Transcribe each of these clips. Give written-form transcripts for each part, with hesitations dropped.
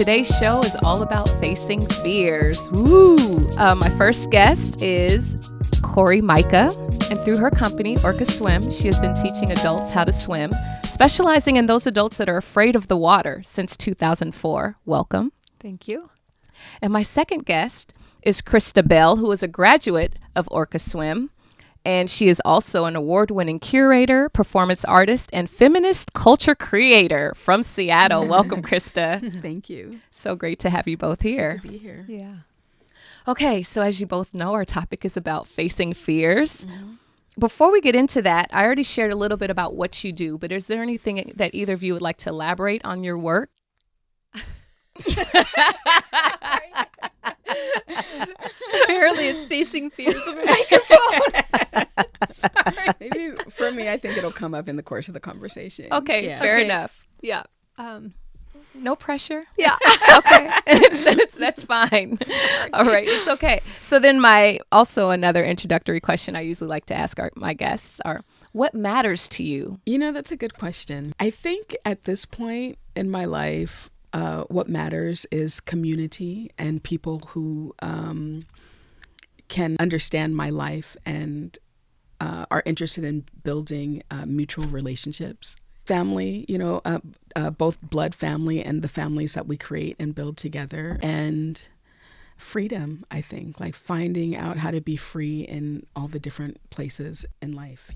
Today's show is all about facing fears. Woo! My first guest is Cori Myka, and through her company, Orca Swim, she has been teaching adults how to swim, specializing in those adults that are afraid of the water since 2004. Welcome. Thank you. And my second guest is Christa Bell, who is a graduate of Orca Swim, and she is also an award-winning curator, performance artist, and feminist culture creator from Seattle. Welcome, Christa. Thank you. So great to have you both here. Good to be here. Yeah. Okay, so as you both know, our topic is about facing fears. Mm-hmm. Before we get into that, I already shared a little bit about what you do, but is there anything that either of you would like to elaborate on your work? Apparently it's facing fears of a microphone. Sorry. Maybe for me, I think it'll come up in the course of the conversation. Okay, Yeah. fair Okay. enough. Yeah. No pressure. Yeah. Okay, that's fine. All right, it's okay. So then another introductory question I usually like to ask my guests are, what matters to you? You know, that's a good question. I think at this point in my life, what matters is community and people who can understand my life and are interested in building mutual relationships. Family, both blood family and the families that we create and build together. And freedom, I think, like finding out how to be free in all the different places in life,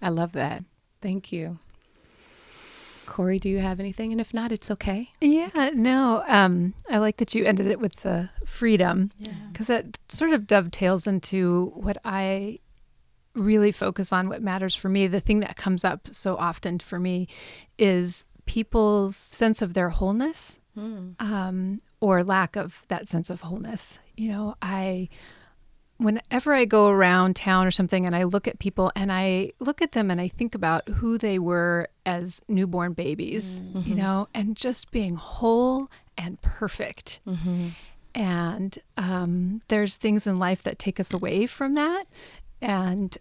I love that. Thank you. Cori, do you have anything? And if not, it's okay. Yeah, no. I like that you ended it with the freedom, because that sort of dovetails into what I really focus on, what matters for me. The thing that comes up so often for me is people's sense of their wholeness, or lack of that sense of wholeness. Whenever I go around town or something and I look at people and I look at them and I think about who they were as newborn babies, and just being whole and perfect. Mm-hmm. And there's things in life that take us away from that. And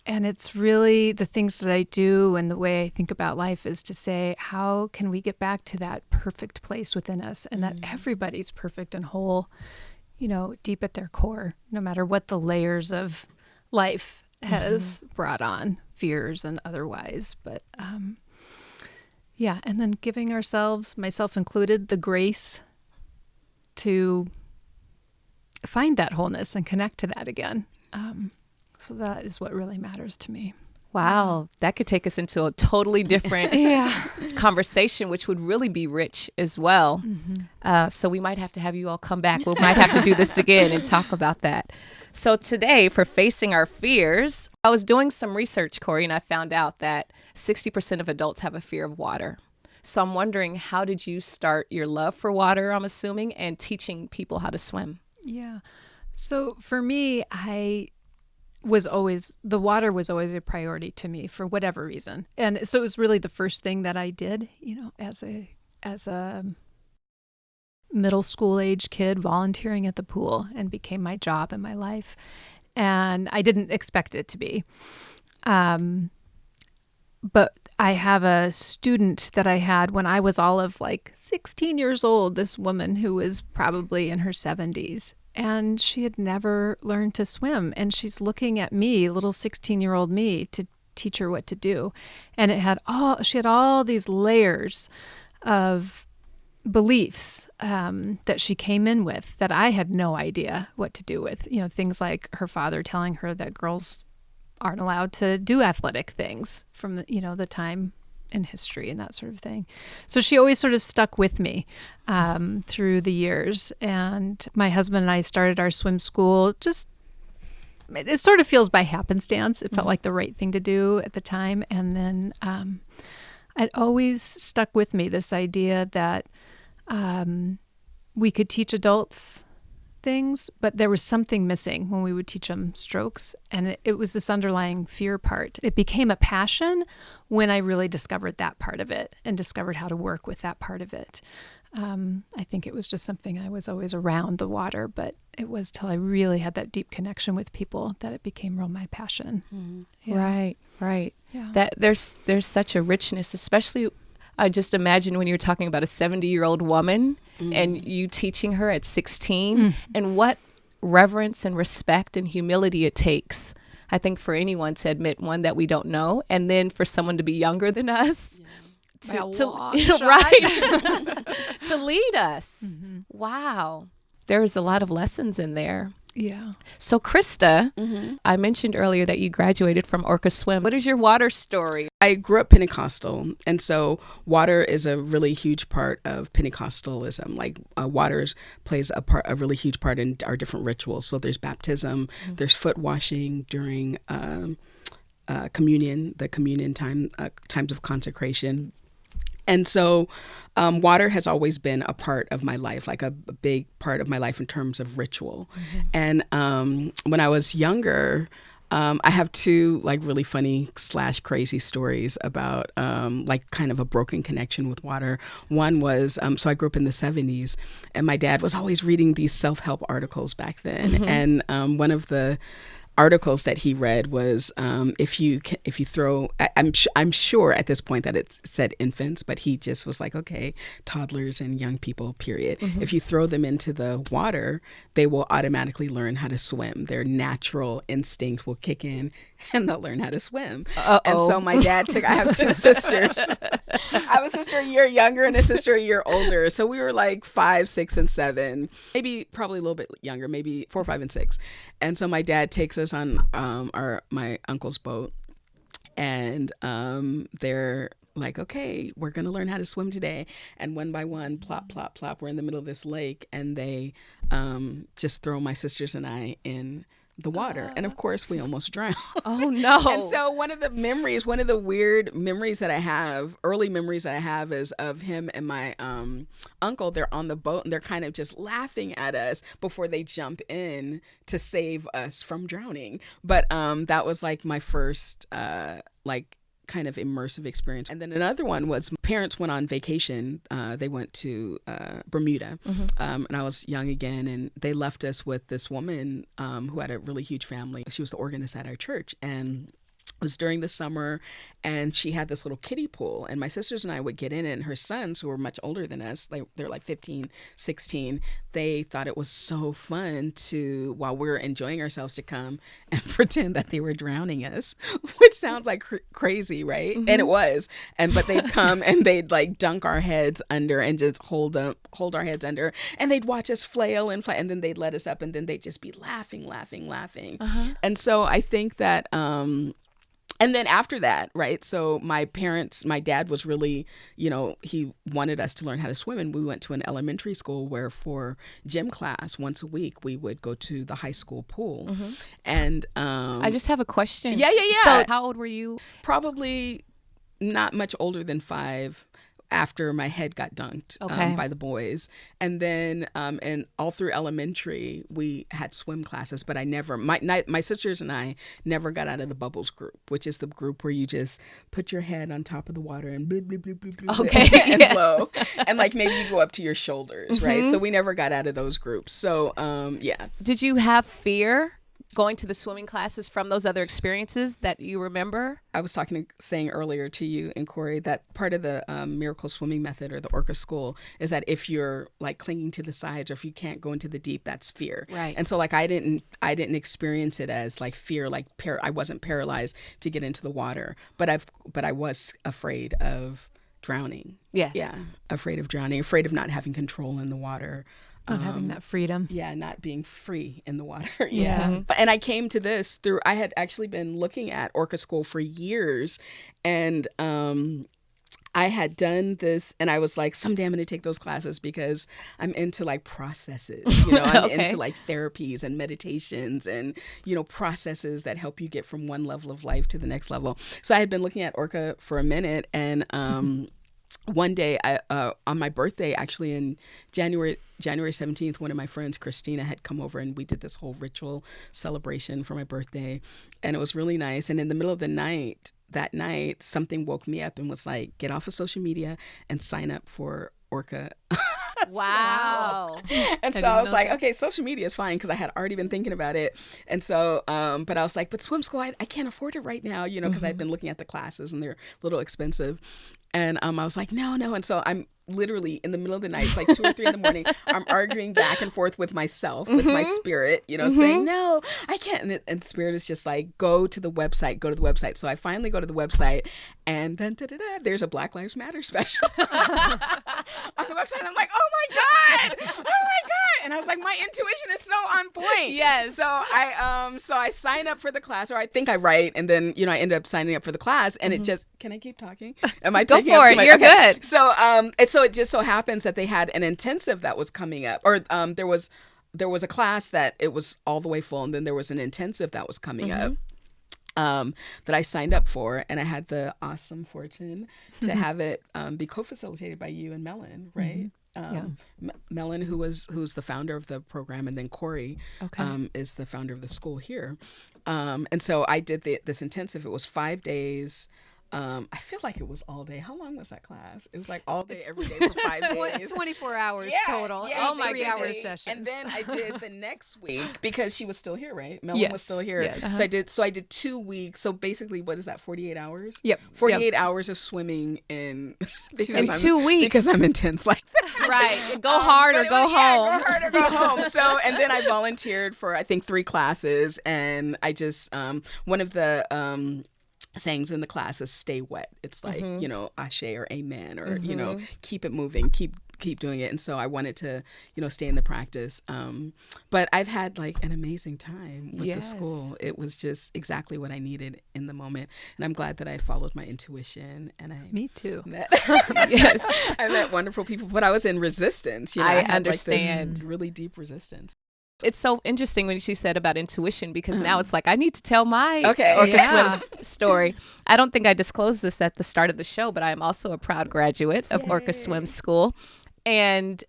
it's really the things that I do and the way I think about life is to say, how can we get back to that perfect place within us, and that everybody's perfect and whole, deep at their core, no matter what the layers of life has brought on, fears and otherwise. But and then giving ourselves, myself included, the grace to find that wholeness and connect to that again. So that is what really matters to me. Wow, that could take us into a totally different conversation, which would really be rich as well. Mm-hmm. So we might have to have you all come back. We might have to do this again and talk about that. So today, for facing our fears, I was doing some research, Cori, and I found out that 60% of adults have a fear of water. So I'm wondering, how did you start your love for water, I'm assuming, and teaching people how to swim? Yeah. So for me, the water was always a priority to me for whatever reason. And so it was really the first thing that I did, as a middle school age kid, volunteering at the pool, and became my job in my life. And I didn't expect it to be. But I have a student that I had when I was all of 16 years old, this woman who was probably in her 70s. And she had never learned to swim. And she's looking at me, little 16-year-old me, to teach her what to do. And she had all these layers of beliefs that she came in with that I had no idea what to do with. Things like her father telling her that girls aren't allowed to do athletic things from the time in history and that sort of thing. So she always sort of stuck with me through the years. And my husband and I started our swim school. It sort of feels by happenstance. It felt like the right thing to do at the time. And then it always stuck with me, this idea that we could teach adults things, but there was something missing when we would teach them strokes. And it was this underlying fear part. It became a passion when I really discovered that part of it and discovered how to work with that part of it. I think it was just something I was always around, the water, but it was till I really had that deep connection with people that it became real my passion. Yeah. Right. Yeah. That there's such a richness, especially I just imagine when you're talking about a 70-year-old woman and you teaching her at 16 and what reverence and respect and humility it takes, I think, for anyone to admit, one, that we don't know, and then for someone to be younger than us right to lead us. Wow. There's a lot of lessons in there. Yeah. So Christa, I mentioned earlier that you graduated from Orca Swim. What is your water story? I grew up Pentecostal, and so water is a really huge part of Pentecostalism. Like water plays a really huge part in our different rituals. So there's baptism, there's foot washing during communion, the communion times of consecration. And so water has always been a part of my life, like a big part of my life in terms of ritual. And when I was younger, I have two like really funny / crazy stories about like kind of a broken connection with water. One was, so I grew up in the 70s, and my dad was always reading these self-help articles back then. And one of the articles that he read was if you throw, I'm sure at this point that it said infants, but he just was like, okay, toddlers and young people, period. If you throw them into the water, they will automatically learn how to swim. Their natural instinct will kick in and they'll learn how to swim. And so my dad I have two sisters. I have a sister a year younger and a sister a year older. So we were like 5, 6, and 7, maybe probably a little bit younger, maybe 4, 5, and 6. And so my dad takes us on my uncle's boat, and they're like, okay, we're going to learn how to swim today. And one by one, plop, plop, plop, we're in the middle of this lake, and they just throw my sisters and I in the water. And of course, we almost drowned. Oh, no. And so one of the weird memories that I have, early memories that I have, is of him and my uncle. They're on the boat and they're kind of just laughing at us before they jump in to save us from drowning. But that was like my first kind of immersive experience. And then another one was parents went on vacation. They went to Bermuda, and I was young again, and they left us with this woman who had a really huge family. She was the organist at our church, and it was during the summer, and she had this little kiddie pool, and my sisters and I would get in it, and her sons, who were much older than us, they're like 15, 16, they thought it was so fun to, while we're enjoying ourselves, to come and pretend that they were drowning us, which sounds like crazy, right? And it was. But they'd come and they'd like dunk our heads under and just hold our heads under, and they'd watch us flail, and then they'd let us up, and then they'd just be laughing. And so I think that and then after that, right, so my dad was really, he wanted us to learn how to swim, and we went to an elementary school where for gym class once a week we would go to the high school pool. And I just have a question. Yeah. So how old were you? Probably not much older than 5. After my head got dunked by the boys. And then and all through elementary we had swim classes, but I never, my sisters and I never got out of the bubbles group, which is the group where you just put your head on top of the water and bloop, bloop, bloop, bloop, bloop, and flow, and like maybe you go up to your shoulders, right? So we never got out of those groups. So yeah. Did you have fear going to the swimming classes from those other experiences that you remember? I was saying earlier to you and Cori that part of the miracle swimming method, or the Orca school, is that if you're like clinging to the sides, or if you can't go into the deep, that's fear. Right. And so like I didn't experience it as like fear, like I wasn't paralyzed to get into the water, but I was afraid of drowning. Yes. Yeah. Afraid of drowning, afraid of not having control in the water. Not having that freedom. Yeah, not being free in the water. Yeah. And I came to this through, I had actually been looking at Orca school for years, and I had done this, and I was like, someday I'm going to take those classes because I'm into like processes, I'm into like therapies and meditations and, processes that help you get from one level of life to the next level. So I had been looking at Orca for a minute, and one day, on my birthday, actually in January 17th, one of my friends, Christina, had come over, and we did this whole ritual celebration for my birthday, and it was really nice. And in the middle of the night, something woke me up and was like, get off of social media and sign up for Orca. Wow. And so I was like, okay, social media is fine, because I had already been thinking about it. And so, but I was like, but swim school, I can't afford it right now, because I'd been looking at the classes and they're a little expensive. And I was like, no. And so I'm literally in the middle of the night, it's like 2 or 3 in the morning. I'm arguing back and forth with myself, with my spirit, saying, no, I can't. And spirit is just like, go to the website. So I finally go to the website, and then there's a Black Lives Matter special on the website. And I'm like, oh my God. And I was like, my intuition is so on point. Yes. So I sign up for the class, or I think I write, and then, I ended up signing up for the class, and it just, can I keep talking? Am I Go taking for up too it. much? You're Okay. good. So it just so happens that they had an intensive that was coming up, or there was a class that it was all the way full, and then there was an intensive that was coming up that I signed up for, and I had the awesome fortune to have it be co-facilitated by you and Melon, right? Melon, who's the founder of the program, and then Cori is the founder of the school here. And so I did this intensive. It was 5 days. I feel like it was all day. How long was that class? It was like all day, every day for 5 days. 24 hours total. Yeah, oh my 3-hour sessions. And then I did the next week, because she was still here, right? Melon was still here. Yes. So I did 2 weeks. So basically, what is that? 48 hours? Yep. 48 hours of swimming in 2 weeks. Because I'm intense like that. Right. Go hard or go home. Go hard or go home. So, and then I volunteered for, I think, 3 classes, and I just one of the sayings in the class is stay wet. It's like, ashe or amen, or, keep it moving, keep doing it. And so I wanted to, stay in the practice. But I've had like an amazing time with the school. It was just exactly what I needed in the moment. And I'm glad that I followed my intuition, and Me too. I met wonderful people, but I was in resistance. I had understand. like this really deep resistance. It's so interesting when she said about intuition, because now it's like, I need to tell my Swim story. I don't think I disclosed this at the start of the show, but I am also a proud graduate of Orca Swim School. And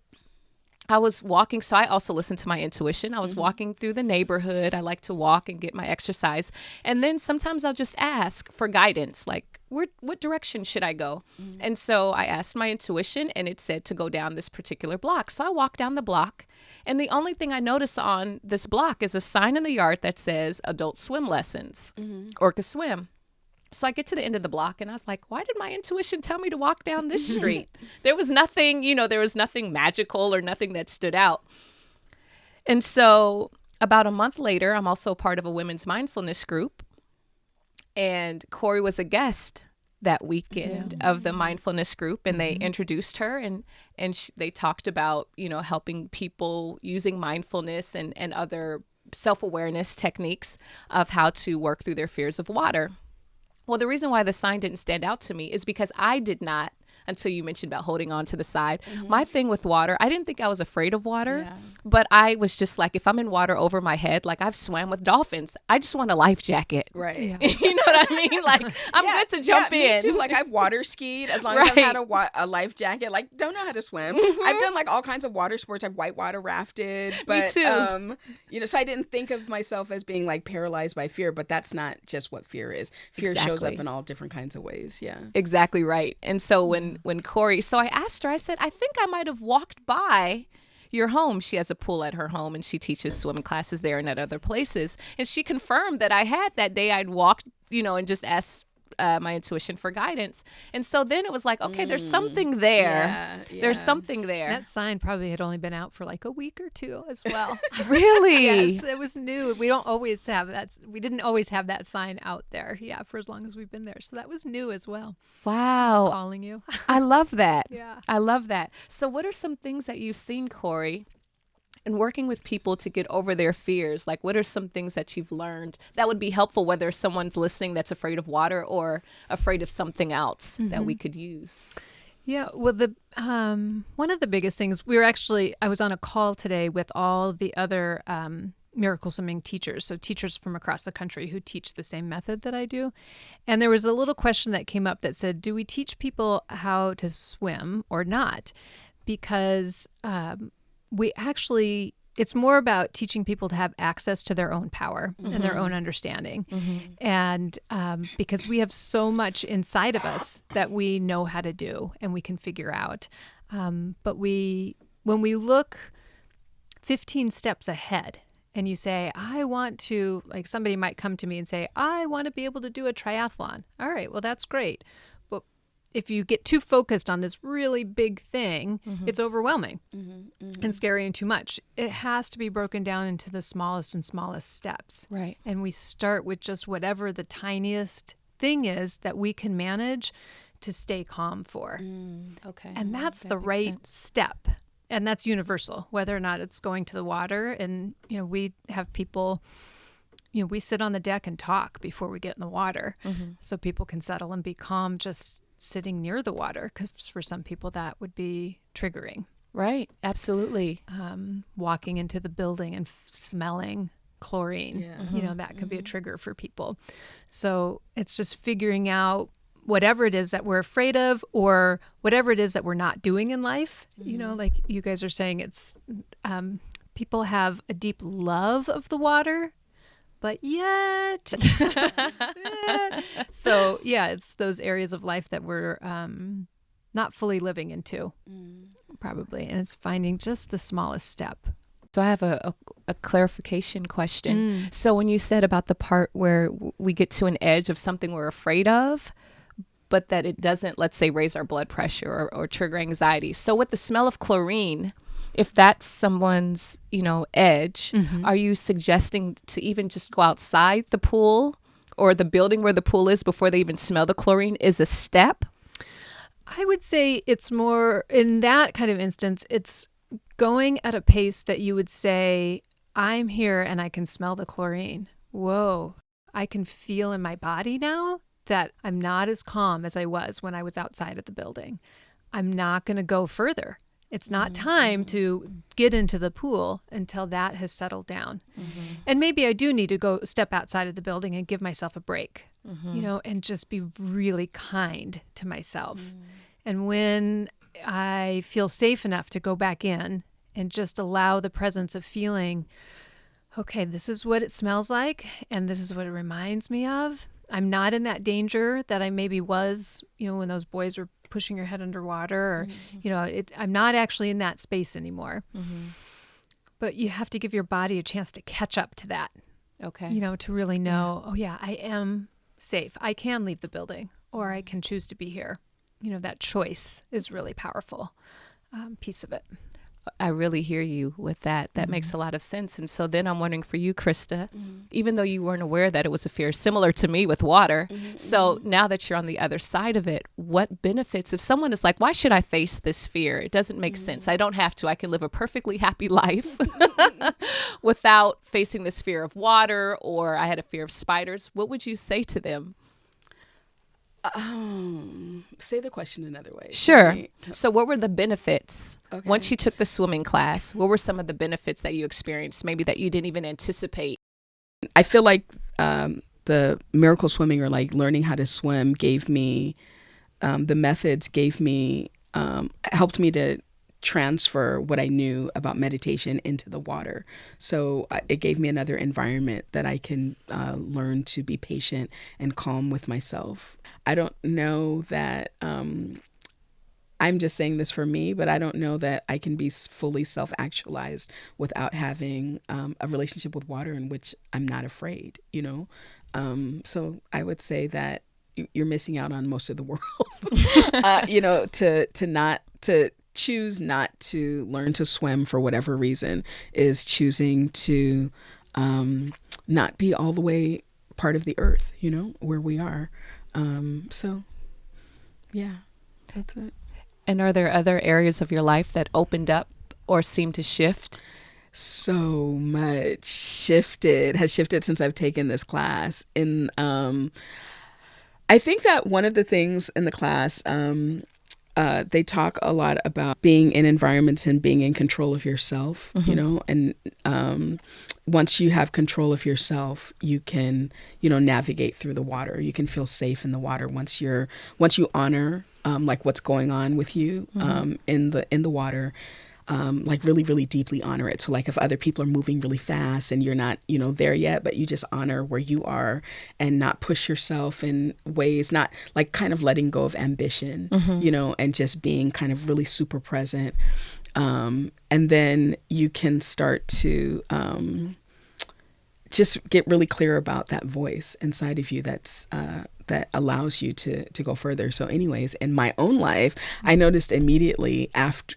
I was walking, so I also listened to my intuition. I was walking through the neighborhood. I like to walk and get my exercise. And then sometimes I'll just ask for guidance, like, what direction should I go? And so I asked my intuition, and it said to go down this particular block. So I walked down the block, and the only thing I notice on this block is a sign in the yard that says adult swim lessons, Orca Swim. So I get to the end of the block, and I was like, why did my intuition tell me to walk down this street? There was nothing, there was nothing magical or nothing that stood out. And so about a month later, I'm also part of a women's mindfulness group. And Cori was a guest that weekend of the mindfulness group, and they introduced her, and they talked about, helping people using mindfulness and other self-awareness techniques of how to work through their fears of water. Well, the reason why the sign didn't stand out to me is because I did not, until you mentioned about holding on to the side. My thing with water, I didn't think I was afraid of water, but I was just like, if I'm in water over my head, like I've swam with dolphins, I just want a life jacket. Right. Yeah. You know what I mean? Like, I'm good to jump in. Me too. Like, I've water skied as long as I've had a life jacket. Like, don't know how to swim. I've done like all kinds of water sports. I've whitewater rafted. But, me too. So I didn't think of myself as being like paralyzed by fear, but that's not just what fear is. Fear shows up in all different kinds of ways. Yeah. Exactly right. And so when Cori, so I asked her, I said, I think I might have walked by your home. She has a pool at her home, and she teaches swimming classes there and at other places. And she confirmed that I had that day I'd walked, and just asked my intuition for guidance. And so then it was like, okay, there's something there. Yeah. There's something there. That sign probably had only been out for like a week or 2 as well. Really? Yes, it was new. We don't always have that. We didn't always have that sign out there. Yeah, for as long as we've been there. So that was new as well. Wow. Just calling you. I love that. Yeah. I love that. So what are some things that you've seen, Cori, in working with people to get over their fears? Like, what are some things that you've learned that would be helpful, whether someone's listening that's afraid of water or afraid of something else that we could use? Yeah, well, one of the biggest things, I was on a call today with all the other miracle swimming teachers, so teachers from across the country who teach the same method that I do. And there was a little question that came up that said, do we teach people how to swim or not? Because it's more about teaching people to have access to their own power and their own understanding. And because we have so much inside of us that we know how to do and we can figure out. But when we look 15 steps ahead and you say, I want to, like somebody might come to me and say, I want to be able to do a triathlon. All right, well, that's great. But if you get too focused on this really big thing, it's overwhelming and scary and too much. It has to be broken down into the smallest and smallest steps. Right. And we start with just whatever the tiniest thing is that we can manage to stay calm for. Okay. And that's That the makes right sense. step. And that's universal, whether or not it's going to the water. And, we have people, we sit on the deck and talk before we get in the water so people can settle and be calm just sitting near the water, because for some people that would be triggering. Right. Absolutely. Walking into the building and smelling chlorine, that could be a trigger for people. So it's just figuring out whatever it is that we're afraid of, or whatever it is that we're not doing in life. Like you guys are saying, it's people have a deep love of the water, but yet. So yeah, it's those areas of life that we're not fully living into, probably. And it's finding just the smallest step. So I have a clarification question. So when you said about the part where we get to an edge of something we're afraid of, but that it doesn't, let's say, raise our blood pressure or trigger anxiety. So with the smell of chlorine, if that's someone's, edge, are you suggesting to even just go outside the pool or the building where the pool is before they even smell the chlorine is a step? I would say it's more, in that kind of instance, it's going at a pace that you would say, I'm here and I can smell the chlorine. Whoa, I can feel in my body now that I'm not as calm as I was when I was outside of the building. I'm not going to go further. It's not time to get into the pool until that has settled down. And maybe I do need to go step outside of the building and give myself a break, and just be really kind to myself. And when I feel safe enough to go back in and just allow the presence of feeling, okay, this is what it smells like, and this is what it reminds me of. I'm not in that danger that I maybe was, when those boys were pushing your head underwater, or, I'm not actually in that space anymore. But you have to give your body a chance to catch up to that. Okay. To really know, oh yeah, I am safe. I can leave the building, or I can choose to be here. That choice is really powerful piece of it. I really hear you with that. That makes a lot of sense. And so then I'm wondering for you, Christa, even though you weren't aware that it was a fear, similar to me with water. So now that you're on the other side of it, what benefits, if someone is like, why should I face this fear? It doesn't make sense. I don't have to. I can live a perfectly happy life without facing this fear of water, or I had a fear of spiders. What would you say to them? Say the question another way. Sure. So what were the benefits? Okay. Once you took the swimming class, what were some of the benefits that you experienced, maybe that you didn't even anticipate? I feel like the miracle swimming, or like learning how to swim, gave me the methods, helped me to transfer what I knew about meditation into the water. So it gave me another environment that I can learn to be patient and calm with myself. I don't know that, I'm just saying this for me, but I don't know that I can be fully self-actualized without having a relationship with water in which I'm not afraid, So I would say that you're missing out on most of the world, to choose not to learn to swim for whatever reason is choosing to not be all the way part of the earth, where we are. So yeah, that's it. And are there other areas of your life that opened up or seemed to shift? So much has shifted since I've taken this class. And I think that one of the things in the class, they talk a lot about being in environments and being in control of yourself, and once you have control of yourself, you can, navigate through the water. You can feel safe in the water once you honor like what's going on with you in the water. Like really, really deeply honor it. So like if other people are moving really fast and you're not, there yet, but you just honor where you are and not push yourself in ways, not like kind of letting go of ambition, and just being kind of really super present. And then you can start to just get really clear about that voice inside of you that's that allows you to go further. So anyways, in my own life, I noticed immediately after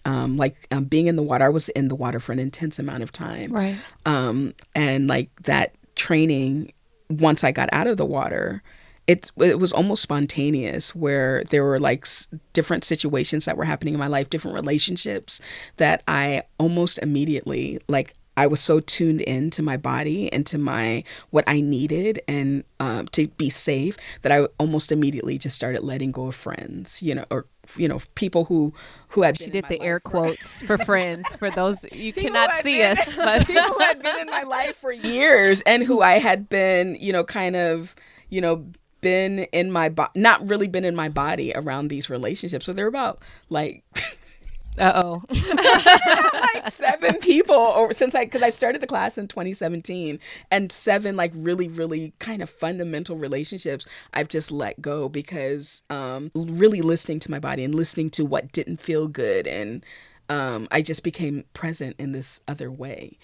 being in the water, I was in the water for an intense amount of time. Right. And like that training, once I got out of the water, it was almost spontaneous, where there were like different situations that were happening in my life, different relationships that I almost immediately, like, I was so tuned into my body and to what I needed and to be safe, that I almost immediately just started letting go of friends, or people who had. She did the air quotes for friends. For those, you cannot see us, but people who had been in my life for years and who I had been, kind of, been in my not really been in my body around these relationships. So they're about like. Like 7 people because I started the class in 2017, and 7 like really, really kind of fundamental relationships I've just let go because really listening to my body and listening to what didn't feel good, and I just became present in this other way,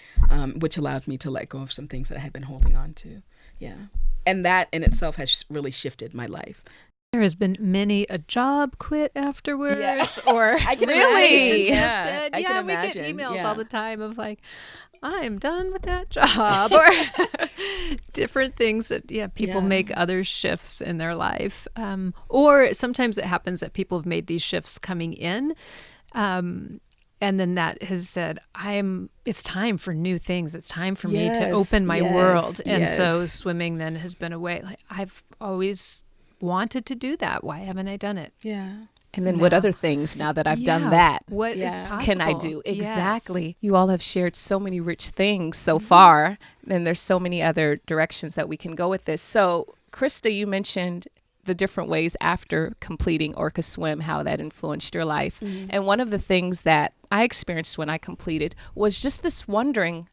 which allowed me to let go of some things that I had been holding on to. Yeah. And that in itself has really shifted my life. There has been many a job quit afterwards, or I can really, imagine. we Can get imagine. emails all the time of like, I'm done with that job, or different things that people make other shifts in their life, or sometimes it happens that people have made these shifts coming in, and then that has said, it's time for new things. It's time for me to open my world, and so swimming then has been a way. Like, I've always wanted to do that. Why haven't I done it? Yeah. And then what other things, now that I've done that, what is possible? Can I do? Exactly. Yes. You all have shared so many rich things so far, and there's so many other directions that we can go with this. So, Christa, you mentioned the different ways after completing Orca Swim, how that influenced your life. Mm-hmm. And one of the things that I experienced when I completed was just this wondering,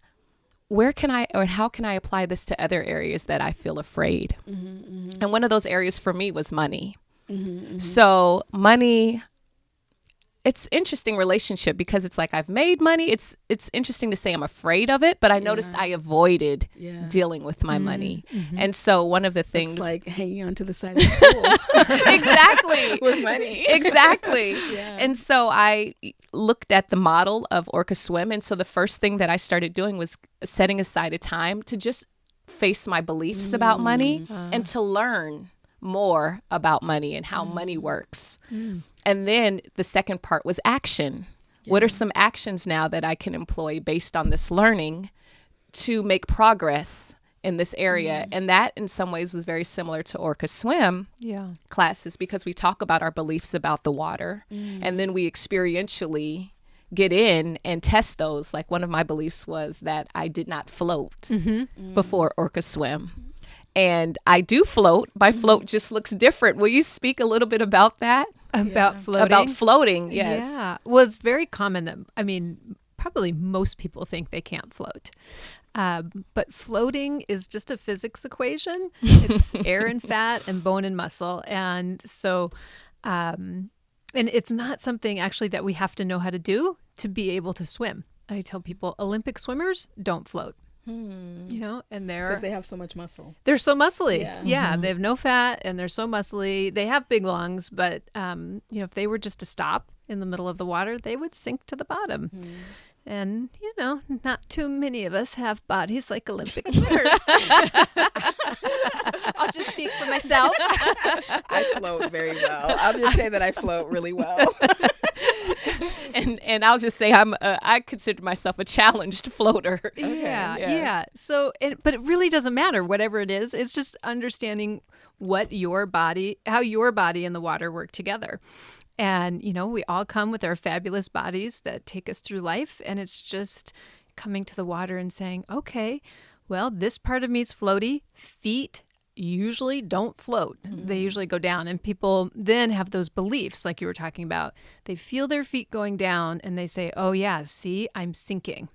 how can I apply this to other areas that I feel afraid? Mm-hmm, mm-hmm. And one of those areas for me was money. Mm-hmm, mm-hmm. So money, it's interesting relationship, because it's like I've made money. It's interesting to say I'm afraid of it, but I noticed I avoided dealing with my money. Mm-hmm. And so one of the things, it's like hanging onto the side of the pool. Exactly. With money. Exactly. Yeah. And so I looked at the model of Orca Swim. And so the first thing that I started doing was setting aside a time to just face my beliefs about money and to learn more about money and how money works. And then the second part was action. Yeah. What are some actions now that I can employ based on this learning to make progress in this area? And that in some ways was very similar to Orca Swim classes, because we talk about our beliefs about the water and then we experientially get in and test those. Like, one of my beliefs was that I did not float before Orca Swim. And I do float. My float just looks different. Will you speak a little bit about that? About floating? About floating, yes. Yeah. Well, it's very common that, probably most people think they can't float. But floating is just a physics equation. It's air and fat and bone and muscle. And so, and it's not something actually that we have to know how to do to be able to swim. I tell people Olympic swimmers don't float. And because they have so much muscle. They're so muscly. Yeah. They have no fat and they're so muscly. They have big lungs, but if they were just to stop in the middle of the water, they would sink to the bottom. And not too many of us have bodies like Olympic swimmers. I'll just speak for myself. I float very well. I'll just say that I float really well. And I'll just say I consider myself a challenged floater. Okay. Yeah. So, but it really doesn't matter. Whatever it is, it's just understanding how your body and the water work together. And, we all come with our fabulous bodies that take us through life. And it's just coming to the water and saying, okay, well, this part of me is floaty. Feet usually don't float. They usually go down. And people then have those beliefs like you were talking about. They feel their feet going down and they say, oh, yeah, see, I'm sinking.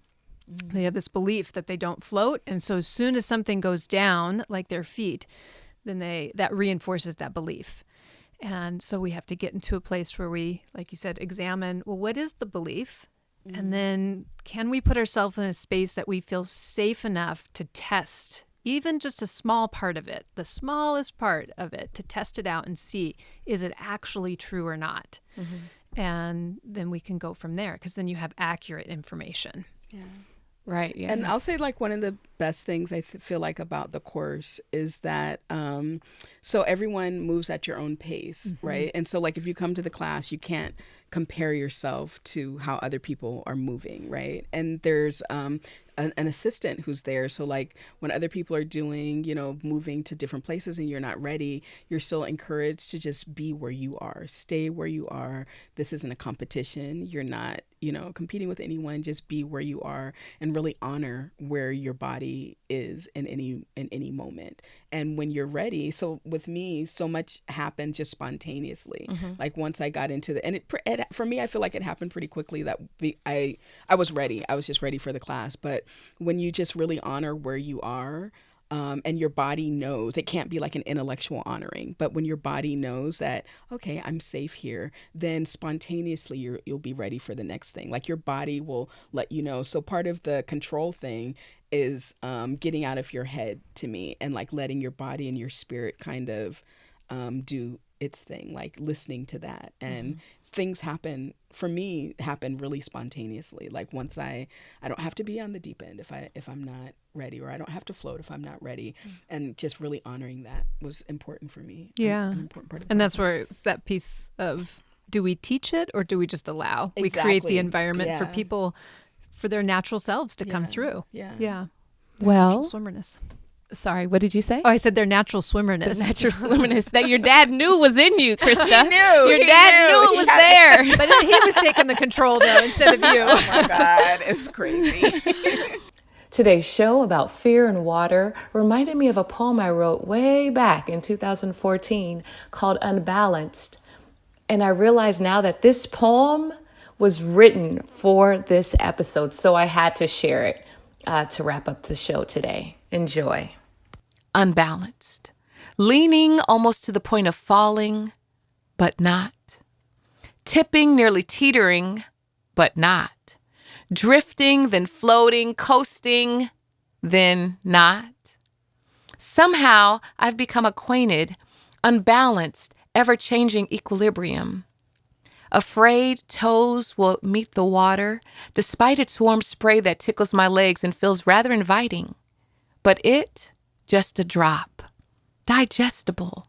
They have this belief that they don't float. And so as soon as something goes down, like their feet, then that reinforces that belief. And so we have to get into a place where we, like you said, examine, well, what is the belief? And then can we put ourselves in a space that we feel safe enough to test even just a small part of it, the smallest part of it, to test it out and see, is it actually true or not? Mm-hmm. And then we can go from there, because then you have accurate information. Yeah. Right. Yeah. And I'll say, like, one of the best things I feel like about the course is that so everyone moves at your own pace, mm-hmm. right? And so, like, if you come to the class, you can't compare yourself to how other people are moving, right? And there's an assistant who's there. So, like, when other people are doing, moving to different places and you're not ready, you're still encouraged to just be where you are, stay where you are. This isn't a competition. You're not, competing with anyone. Just be where you are and really honor where your body is in any moment. And when you're ready, so with me, so much happened just spontaneously. Mm-hmm. Like, once I got into it, for me, I feel like it happened pretty quickly that I was ready. I was just ready for the class. But when you just really honor where you are, and your body knows, it can't be like an intellectual honoring, but when your body knows that, okay, I'm safe here, then spontaneously you'll be ready for the next thing. Like, your body will let you know. So part of the control thing is getting out of your head, to me, and like letting your body and your spirit kind of do its thing, like listening to that. And mm-hmm. things happen really spontaneously. Like, once I don't have to be on the deep end if I'm not ready, or I don't have to float if I'm not ready. Mm-hmm. And just really honoring that was important for me. Yeah. An important part of and that's where it's that piece of, do we teach it or do we just allow? Exactly. We create the environment for people, for their natural selves to come through. Yeah. Yeah. Well, swimmerness. Sorry, what did you say? Oh, I said their natural swimmerness. The natural swimmerness that your dad knew was in you, Christa. He knew. Your dad knew it was there. But he was taking the control, though, instead of you. Oh, my God. It's crazy. Today's show about fear and water reminded me of a poem I wrote way back in 2014 called Unbalanced. And I realize now that this poem was written for this episode, so I had to share it to wrap up the show today. Enjoy. Unbalanced, leaning almost to the point of falling, but not. Tipping, nearly teetering, but not. Drifting, then floating, coasting, then not. Somehow I've become acquainted, unbalanced, ever-changing equilibrium. Afraid toes will meet the water, despite its warm spray that tickles my legs and feels rather inviting. But it, just a drop, digestible.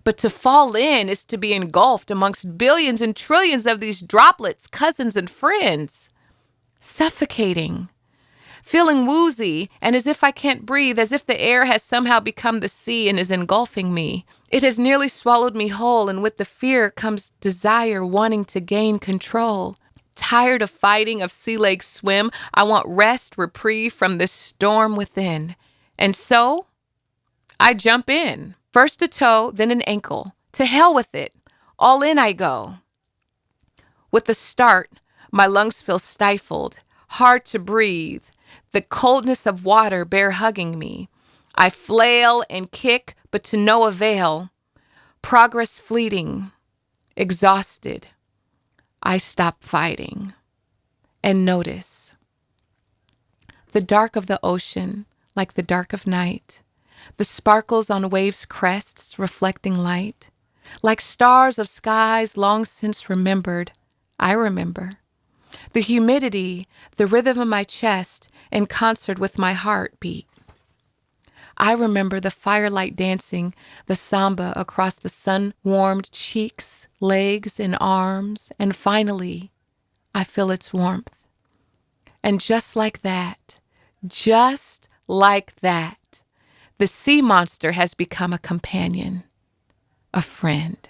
But to fall in is to be engulfed amongst billions and trillions of these droplets, cousins and friends. Suffocating. Feeling woozy and as if I can't breathe, as if the air has somehow become the sea and is engulfing me. It has nearly swallowed me whole, and with the fear comes desire, wanting to gain control. Tired of fighting, of sea legs swim, I want rest, reprieve from this storm within. And so, I jump in. First a toe, then an ankle. To hell with it. All in I go. With the start, my lungs feel stifled, hard to breathe. The coldness of water bear hugging me. I flail and kick, but to no avail. Progress fleeting. Exhausted. I stop fighting. And notice. The dark of the ocean, like the dark of night. The sparkles on waves' crests reflecting light. Like stars of skies long since remembered, I remember. The humidity, the rhythm of my chest, in concert with my heartbeat. I remember the firelight dancing, the samba across the sun-warmed cheeks, legs, and arms, and finally, I feel its warmth. And just like that, the sea monster has become a companion, a friend.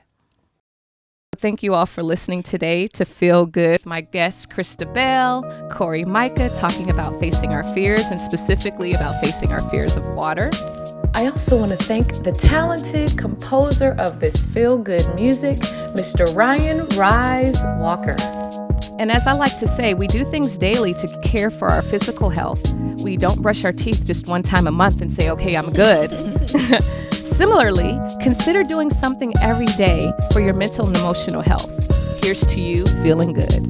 Thank you all for listening today to Feel Good. My guests, Christa Bell, Cori Myka, talking about facing our fears and specifically about facing our fears of water. I also want to thank the talented composer of this Feel Good music, Mr. Ryan Rise Walker. And as I like to say, we do things daily to care for our physical health. We don't brush our teeth just one time a month and say, okay, I'm good. Similarly, consider doing something every day for your mental and emotional health. Here's to you feeling good.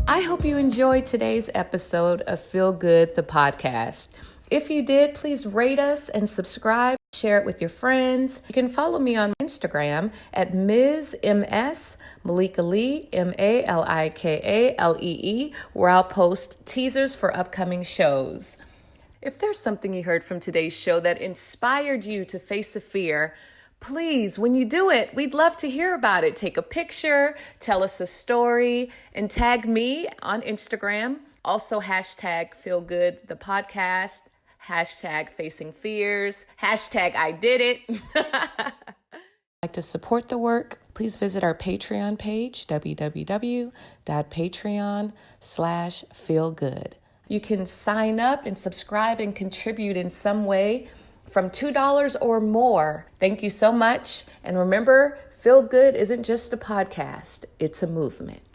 I hope hope you enjoyed today's episode of Feel Good, the podcast. If you did, please rate us and subscribe. Share it with your friends. You can follow me on Instagram at Ms. MS Malika Lee, MALIKALEE, where I'll post teasers for upcoming shows. If there's something you heard from today's show that inspired you to face a fear, please, when you do it, we'd love to hear about it. Take a picture, tell us a story, and tag me on Instagram. Also hashtag Feel Good the podcast, hashtag Facing Fears, hashtag I did it. Like to support the work, please visit our Patreon page, www.patreon.com/feelgood. You can sign up and subscribe and contribute in some way from $2 or more. Thank you so much. And remember, Feel Good isn't just a podcast, it's a movement.